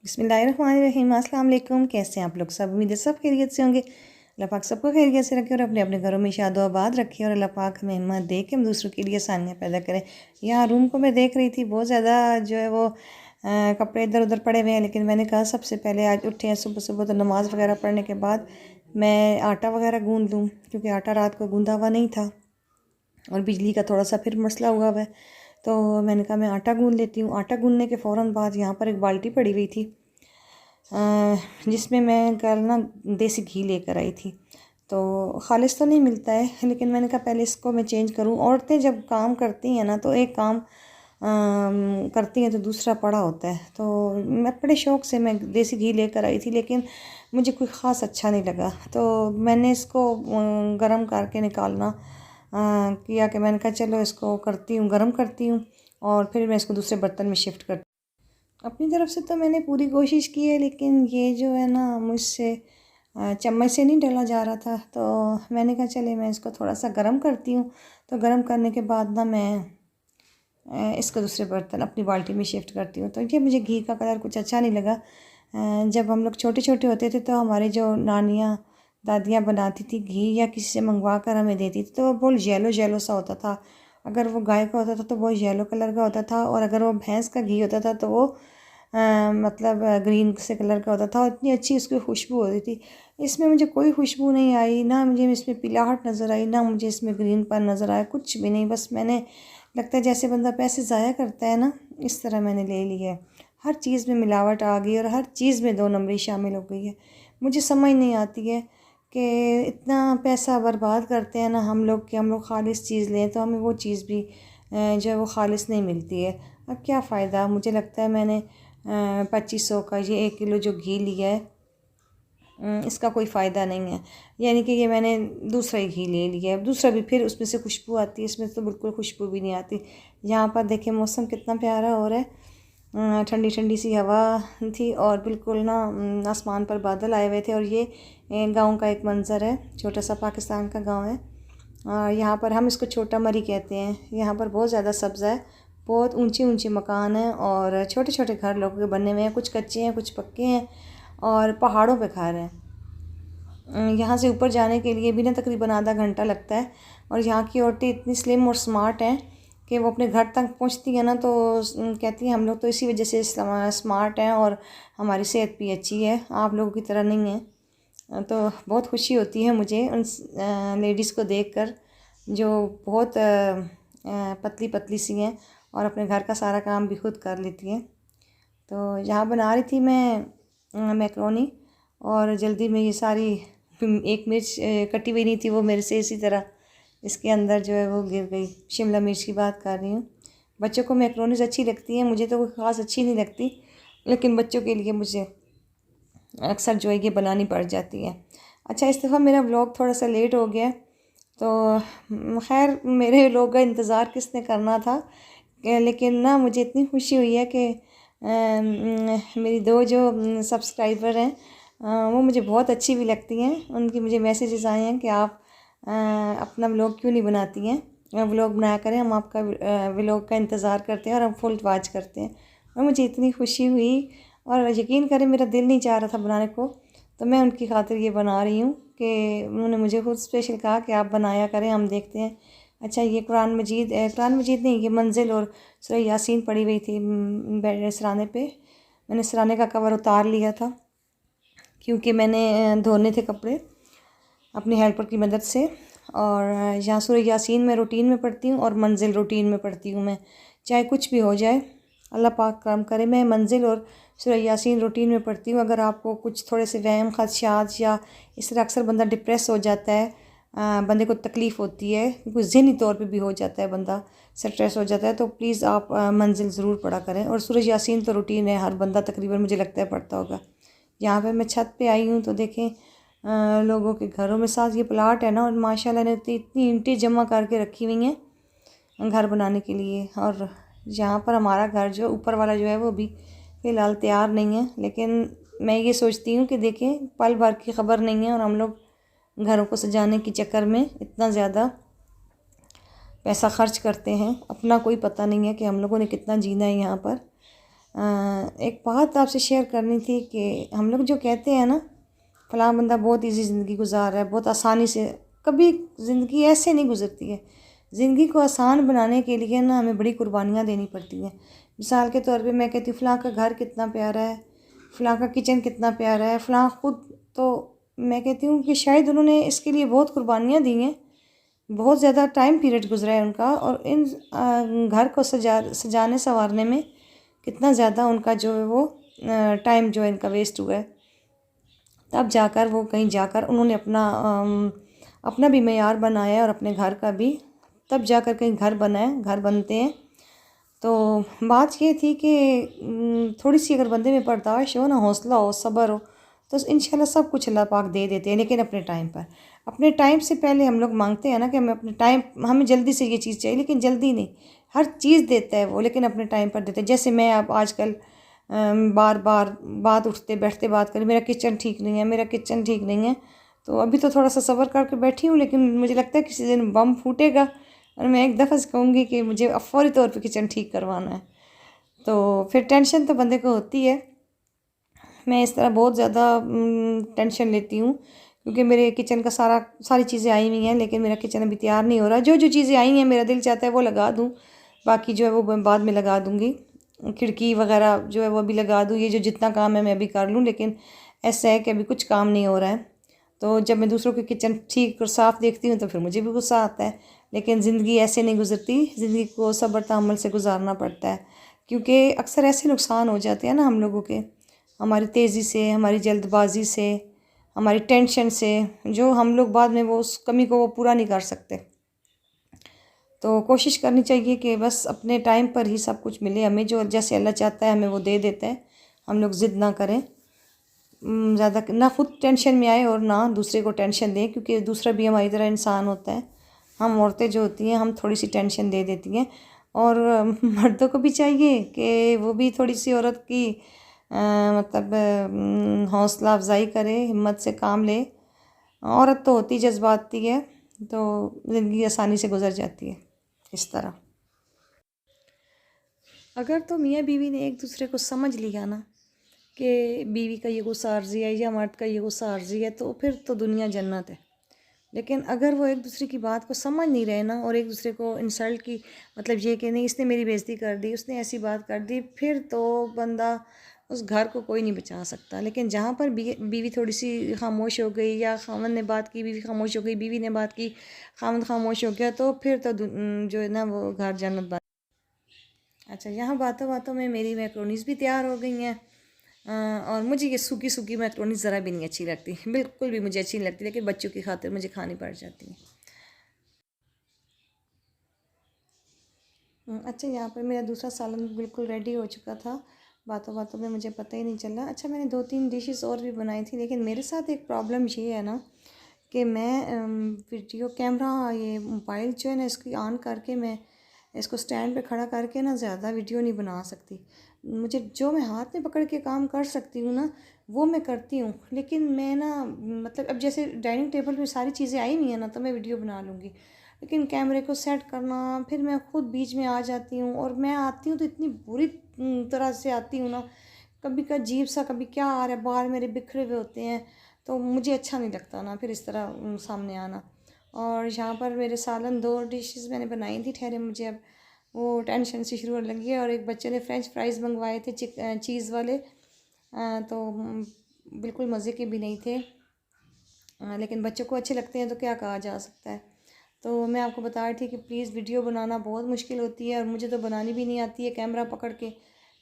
बिस्मिल्लाहिर्रहमानिर्रहीम। अस्सलाम वालेकुम। कैसे हैं आप लोग सब? उम्मीद है सब खैरियत से होंगे। अल्लाह पाक सबको खैरियत से रखे और अपने अपने घरों में शादो आबाद रखे और अल्लाह पाक हमें हिम्मत दे के हम दूसरों के लिए आसानियाँ पैदा करें। यहाँ रूम को मैं देख रही थी, बहुत ज़्यादा जो है वो कपड़े इधर उधर पड़े हुए हैं, लेकिन मैंने कहा सबसे पहले आज उठे हैं सुबह सुबह तो नमाज़ वगैरह पढ़ने के बाद मैं आटा वगैरह गूँध लूँ, क्योंकि आटा रात को गूँधा हुआ नहीं था और बिजली का थोड़ा सा फिर मसला हुआ है। तो मैंने कहा मैं आटा गूँध लेती हूँ। आटा गूँधने के फ़ौरन बाद यहाँ पर एक बाल्टी पड़ी हुई थी जिसमें मैं कल ना देसी घी लेकर आई थी। तो खालिस तो नहीं मिलता है, लेकिन मैंने कहा पहले इसको मैं चेंज करूं। औरतें जब काम करती हैं ना तो एक काम करती हैं तो दूसरा पड़ा होता है। तो मैं बड़े शौक़ से मैं देसी घी लेकर आई थी, लेकिन मुझे कोई ख़ास अच्छा नहीं लगा। तो मैंने इसको गर्म करके निकालना किया कि मैंने कहा चलो इसको करती हूँ, गर्म करती हूँ और फिर मैं इसको दूसरे बर्तन में शिफ्ट करती हूँ। अपनी तरफ से तो मैंने पूरी कोशिश की है, लेकिन ये जो है ना मुझसे चम्मच से नहीं डाला जा रहा था। तो मैंने कहा चले मैं इसको थोड़ा सा गर्म करती हूँ। तो गर्म करने के बाद ना मैं इसको दूसरे बर्तन अपनी बाल्टी में शिफ्ट करती हूँ। तो ये मुझे घी का कलर कुछ अच्छा नहीं लगा। जब हम लोग छोटे छोटे होते थे तो हमारे जो नानियाँ दादियाँ बनाती थी घी या किसी से मंगवा कर हमें देती थी, तो वो बहुत येलो येलो सा होता था। अगर वो गाय का होता था तो वो येलो कलर का होता था, और अगर वो भैंस का घी होता था तो वो मतलब ग्रीन से कलर का होता था, और इतनी अच्छी उसकी खुशबू होती थी। इसमें मुझे कोई खुशबू नहीं आई, ना मुझे इसमें पिलाहट नज़र आई, ना मुझे इसमें ग्रीनपन नज़र आया, कुछ भी नहीं। बस मैंने लगता है जैसे बंदा पैसे ज़ाया करता है ना, इस तरह मैंने ले लिया है। हर चीज़ में मिलावट आ गई और हर चीज़ में दो नंबरी शामिल हो गई है। मुझे समझ नहीं आती है कि इतना पैसा बर्बाद करते हैं ना हम लोग कि हम लोग खालिस चीज़ लें तो हमें वो चीज़ भी जो है वो खालिस नहीं मिलती है। अब क्या फ़ायदा। मुझे लगता है मैंने 2500 का ये 1 किलो जो घी लिया है इसका कोई फ़ायदा नहीं है। यानी कि ये मैंने दूसरा ही घी ले लिया है, दूसरा भी फिर उसमें से खुशबू आती है, इसमें तो बिल्कुल खुशबू भी नहीं आती। यहाँ पर देखिए मौसम कितना प्यारा हो रहा है, ठंडी ठंडी सी हवा थी और बिल्कुल ना आसमान पर बादल आए हुए थे। और ये गांव का एक मंज़र है, छोटा सा पाकिस्तान का गांव है। यहाँ पर हम इसको छोटा मरी कहते हैं। यहाँ पर बहुत ज़्यादा सब्ज़ा है, बहुत ऊंचे ऊंचे मकान हैं और छोटे छोटे घर लोगों के बने हुए हैं, कुछ कच्चे हैं कुछ पक्के हैं और पहाड़ों पे घर हैं। यहाँ से ऊपर जाने के लिए भी ना तकरीबन आधा घंटा लगता है। और यहाँ की औरतें इतनी स्लिम और स्मार्ट हैं कि वो अपने घर तक पहुँचती हैं ना तो कहती हैं हम लोग तो इसी वजह से स्मार्ट हैं और हमारी सेहत भी अच्छी है, आप लोगों की तरह नहीं है। तो बहुत खुशी होती है मुझे उन लेडीज़ को देखकर जो बहुत पतली पतली सी हैं और अपने घर का सारा काम भी खुद कर लेती हैं। तो यहाँ बना रही थी मैं मैक्रोनी, और जल्दी में ये सारी एक मिर्च कटी हुई नहीं थी, वो मेरे से इसी तरह इसके अंदर जो है वो गिर गई। शिमला मिर्च की बात कर रही हूँ। बच्चों को मैक्रोनीज अच्छी लगती हैं, मुझे तो कोई ख़ास अच्छी नहीं लगती, लेकिन बच्चों के लिए मुझे अक्सर जो है ये बनानी पड़ जाती है। अच्छा, इस दफ़ा मेरा व्लॉग थोड़ा सा लेट हो गया, तो खैर मेरे व्लॉग का इंतज़ार किसने करना था। लेकिन ना मुझे इतनी खुशी हुई है कि मेरी 2 जो सब्सक्राइबर हैं वो मुझे बहुत अच्छी भी लगती हैं। उनकी मुझे मैसेजेस आए हैं कि आप अपना व्लॉग क्यों नहीं बनाती हैं, व्लॉग बनाया करें, हम आपका व्लॉग का इंतज़ार करते हैं और हम फुल वॉच करते हैं। और मुझे इतनी खुशी हुई, और यकीन करें मेरा दिल नहीं चाह रहा था बनाने को, तो मैं उनकी खातिर ये बना रही हूँ कि उन्होंने मुझे खुद स्पेशल कहा कि आप बनाया करें, हम देखते हैं। अच्छा, ये कुरान मजीद नहीं, ये मंजिल और सूरह यासीन पढ़ी हुई थी सराने पे। मैंने सराने का कवर उतार लिया था क्योंकि मैंने धोने थे कपड़े अपनी हेल्पर की मदद से। और यहाँ सूरह यासीन मैं रूटीन में पढ़ती हूँ और मंजिल रूटीन में पढ़ती हूँ। मैं चाहे कुछ भी हो जाए, अल्लाह पाक काम करे, मैं मंजिल और सूरह यासीन रूटीन में पढ़ती हूँ। अगर आपको कुछ थोड़े से वहम खदशात या इस तरह, अक्सर बंदा डिप्रेस हो जाता है, बंदे को तकलीफ़ होती है, कुछ ज़हनी तौर पे भी हो जाता है, बंदा स्ट्रेस हो जाता है, तो प्लीज़ आप मंजिल ज़रूर पढ़ा करें। और सूरह यासीन तो रूटीन है, हर बंदा तकरीबन मुझे लगता है पढ़ता होगा। यहाँ पे मैं छत पे आई हूँ तो देखें लोगों के घरों में साथ ये प्लाट है ना, और माशाल्लाह ने इतनी ईंटें जमा करके रखी हुई हैं घर बनाने के लिए। और यहाँ पर हमारा घर जो ऊपर वाला जो है वो भी फ़िलहाल तैयार नहीं है, लेकिन मैं ये सोचती हूँ कि देखें पल भर की ख़बर नहीं है और हम लोग घरों को सजाने के चक्कर में इतना ज़्यादा पैसा खर्च करते हैं, अपना कोई पता नहीं है कि हम लोगों ने कितना जीना है यहाँ पर। एक बात आपसे शेयर करनी थी कि हम लोग जो कहते हैं ना, फ़लाँ बंदा बहुत इजी ज़िंदगी गुजार रहा है, बहुत आसानी से, कभी ज़िंदगी ऐसे नहीं गुजरती है। ज़िंदगी को आसान बनाने के लिए ना हमें बड़ी कुर्बानियाँ देनी पड़ती हैं। मिसाल के तौर पे मैं कहती हूँ फ़लाँ का घर कितना प्यारा है, फ़लाँ का किचन कितना प्यारा है, फ़लाँ खुद, तो मैं कहती हूँ कि शायद उन्होंने इसके लिए बहुत कुर्बानियाँ दी हैं, बहुत ज़्यादा टाइम पीरियड गुजरा है उनका, और इन घर को सजाने संवारने में कितना ज़्यादा उनका जो है वो टाइम जो है इनका वेस्ट हुआ है। तब जाकर वो कहीं जाकर उन्होंने अपना भी मेयार बनाया है और अपने घर का भी, तब जाकर कहीं घर बना है, घर बनते हैं। तो बात ये थी कि थोड़ी सी अगर बंदे में बर्दाश्त हो ना, हौसला हो, सब्र हो, तो इंशाल्लाह सब कुछ अल्लाह पाक दे देते हैं। लेकिन अपने टाइम पर, अपने टाइम से पहले हम लोग मांगते हैं ना कि हमें अपने टाइम, हमें जल्दी से ये चीज़ चाहिए, लेकिन जल्दी नहीं, हर चीज़ देता है वो, लेकिन अपने टाइम पर देते हैं। जैसे मैं अब आजकल बार बार बात उठते बैठते बात करें, मेरा किचन ठीक नहीं है, मेरा किचन ठीक नहीं है, तो अभी तो थोड़ा सा सब्र करके बैठी हूँ, लेकिन मुझे लगता है किसी दिन बम फूटेगा और मैं एक दफ़ा से कहूँगी कि मुझे अब फ़ौरी तौर पे किचन ठीक करवाना है। तो फिर टेंशन तो बंदे को होती है। मैं इस तरह बहुत ज़्यादा टेंशन लेती हूँ, क्योंकि मेरे किचन का सारी चीज़ें आई हुई हैं, लेकिन मेरा किचन अभी तैयार नहीं हो रहा। जो जो चीज़ें आई हैं मेरा दिल चाहता है वो लगा दूँ, बाकी जो है वो मैं बाद में लगा दूँगी। खिड़की वगैरह जो है वो अभी लगा दूँ, ये जो जितना काम है मैं अभी कर लूँ, लेकिन ऐसा है कि अभी कुछ काम नहीं हो रहा है। तो जब मैं दूसरों के किचन ठीक और साफ़ देखती हूँ तो फिर मुझे भी गुस्सा आता है। लेकिन ज़िंदगी ऐसे नहीं गुजरती, ज़िंदगी को सब्र तहम्मुल से गुजारना पड़ता है, क्योंकि अक्सर ऐसे नुकसान हो जाते हैं ना हम लोगों के, हमारी तेज़ी से, हमारी जल्दबाजी से, हमारी टेंशन से, जो हम लोग बाद में वो उस कमी को वो पूरा नहीं कर सकते। तो कोशिश करनी चाहिए कि बस अपने टाइम पर ही सब कुछ मिले हमें, जो जैसे अल्लाह चाहता है हमें वो दे देता है। हम लोग ज़िद ना करें, ज़्यादा ना खुद टेंशन में आए और ना दूसरे को टेंशन दें, क्योंकि दूसरा भी हमारी तरह इंसान होता है। हम औरतें जो होती हैं हम थोड़ी सी टेंशन दे देती हैं, और मर्दों को भी चाहिए कि वो भी थोड़ी सी औरत की मतलब हौसला अफजाई करे, हिम्मत से काम ले। औरत तो होती जज्बाती है, तो ज़िंदगी आसानी से गुजर जाती है इस तरह। अगर तो मियाँ बीवी ने एक दूसरे को समझ लिया ना कि बीवी का ये गुस्सा आर्जी है या मर्द का ये गुस्सा आर्जी है, तो फिर तो दुनिया जन्नत है। लेकिन अगर वो एक दूसरे की बात को समझ नहीं रहे ना, और एक दूसरे को इंसल्ट की, मतलब ये कि नहीं इसने मेरी बेइज्जती कर दी, उसने ऐसी बात कर दी, फिर तो बंदा, उस घर को कोई नहीं बचा सकता। लेकिन जहाँ पर बीवी थोड़ी सी खामोश हो गई, या खामन ने बात की बीवी खामोश हो गई, बीवी ने बात की खामन खामोश हो गया, तो फिर तो जो है ना वो घर जन्नत बन। अच्छा, यहाँ बातों बातों में मेरी मैक्रोनीस भी तैयार हो गई हैं। और मुझे ये सूखी सूखी मैक्रोनीस ज़रा भी नहीं अच्छी लगती, बिल्कुल भी मुझे अच्छी नहीं लगती, लेकिन बच्चों की खातिर मुझे खानी पड़ जाती हैं। अच्छा, यहाँ पर मेरा दूसरा सालन बिल्कुल रेडी हो चुका था, बातों बातों में मुझे पता ही नहीं चला। अच्छा, मैंने 2-3 डिशेस और भी बनाई थी, लेकिन मेरे साथ एक प्रॉब्लम ये है ना कि मैं वीडियो कैमरा, ये मोबाइल जो है ना इसकी ऑन करके मैं इसको स्टैंड पे खड़ा करके ना ज़्यादा वीडियो नहीं बना सकती। मुझे जो मैं हाथ में पकड़ के काम कर सकती हूँ ना वो मैं करती हूँ, लेकिन मैं ना मतलब अब जैसे डाइनिंग टेबल पे सारी चीज़ें आई हुई हैं ना तो मैं वीडियो बना लूँगी, लेकिन कैमरे को सेट करना, फिर मैं खुद बीच में आ जाती हूँ, और मैं आती हूँ तो इतनी बुरी तरह से आती हूँ ना, कभी का अजीब सा, कभी क्या आ रहा है, बाल मेरे बिखरे हुए होते हैं, तो मुझे अच्छा नहीं लगता ना फिर इस तरह सामने आना। और यहाँ पर मेरे सालन 2 डिशेस मैंने बनाई थी, ठहरे मुझे अब वो टेंशन सी शुरू होने लगी है। और एक बच्चे ने फ्रेंच फ्राइज़ मंगवाए थे चीज़ वाले, तो बिल्कुल मज़े के भी नहीं थे, लेकिन बच्चों को अच्छे लगते हैं तो क्या कहा जा सकता है। तो मैं आपको बता रही थी कि प्लीज़ वीडियो बनाना बहुत मुश्किल होती है, और मुझे तो बनानी भी नहीं आती है कैमरा पकड़ के।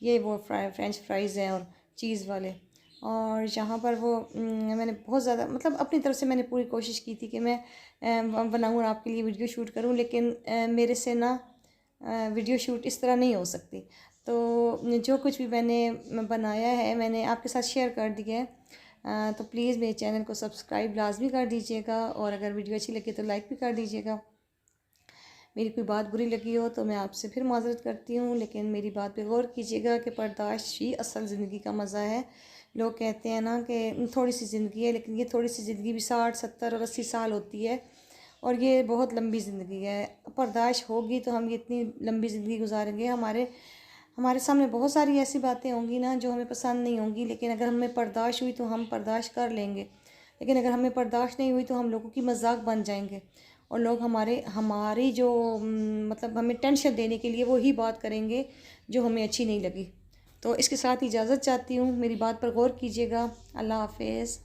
ये वो फ्रेंच फ्राइज़ हैं और चीज़ वाले, और यहाँ पर वो मैंने बहुत ज़्यादा मतलब अपनी तरफ से मैंने पूरी कोशिश की थी कि मैं बनाऊँ और आपके लिए वीडियो शूट करूँ, लेकिन मेरे से ना वीडियो शूट इस तरह नहीं हो सकती। तो जो कुछ भी मैंने बनाया है मैंने आपके साथ शेयर कर दिया है। तो प्लीज़ मेरे चैनल को सब्सक्राइब लाजमी कर दीजिएगा, और अगर वीडियो अच्छी लगे तो लाइक भी कर दीजिएगा। मेरी कोई बात बुरी लगी हो तो मैं आपसे फिर माज़रत करती हूँ, लेकिन मेरी बात पे गौर कीजिएगा कि बर्दाश्त ही असल ज़िंदगी का मज़ा है। लोग कहते हैं ना कि थोड़ी सी ज़िंदगी है, लेकिन ये थोड़ी सी ज़िंदगी भी 60, 70 और 80 साल होती है, और ये बहुत लंबी ज़िंदगी है। बर्दाश्त होगी तो हम ये इतनी लंबी ज़िंदगी गुजारेंगे। हमारे सामने बहुत सारी ऐसी बातें होंगी ना जो हमें पसंद नहीं होंगी, लेकिन अगर हमें बर्दाश्त हुई तो हम बर्दाश्त कर लेंगे। लेकिन अगर हमें बर्दाश्त नहीं हुई तो हम लोगों की मजाक बन जाएंगे, और लोग हमारी जो मतलब हमें टेंशन देने के लिए वो ही बात करेंगे जो हमें अच्छी नहीं लगी। तो इसके साथ इजाज़त चाहती हूँ, मेरी बात पर गौर कीजिएगा। अल्लाह हाफिज़।